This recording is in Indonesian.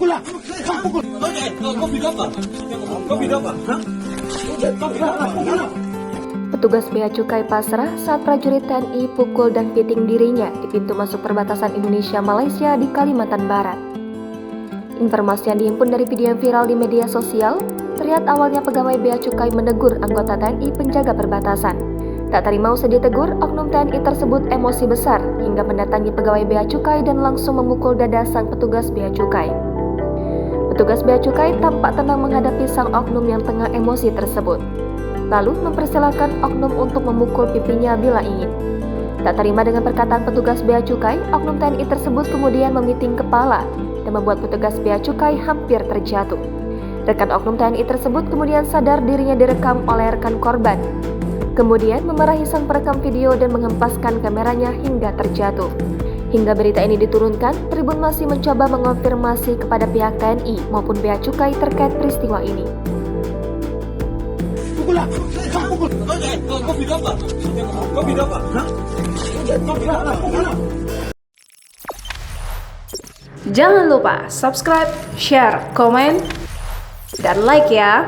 Pukul lah. Pukul. Kau bilang apa? Kau bilang apa? Hah? Kau bilang apa? Petugas Bea Cukai pasrah saat prajurit TNI pukul dan piting dirinya di pintu masuk perbatasan Indonesia-Malaysia di Kalimantan Barat. Informasi yang dihimpun dari video yang viral di media sosial, terlihat awalnya pegawai Bea Cukai menegur anggota TNI penjaga perbatasan. Tak terima usai ditegur, oknum TNI tersebut emosi besar hingga mendatangi pegawai Bea Cukai dan langsung memukul dada sang petugas Bea Cukai. Petugas Bea Cukai tampak tenang menghadapi sang oknum yang tengah emosi tersebut, lalu mempersilahkan oknum untuk memukul pipinya bila ingin. Tak terima dengan perkataan petugas Bea Cukai, oknum TNI tersebut kemudian memiting kepala dan membuat petugas Bea Cukai hampir terjatuh. Rekan oknum TNI tersebut kemudian sadar dirinya direkam oleh rekan korban. Kemudian memarahi sang perekam video dan menghempaskan kameranya hingga terjatuh. Hingga berita ini diturunkan, Tribun masih mencoba mengonfirmasi kepada pihak TNI maupun Bea Cukai terkait peristiwa ini. Pukul lah. Pukul. Kau bilang apa? Kau bilang apa? Hah? Kau bilang apa? Pukul lah. Jangan lupa subscribe, share, komen, dan like ya.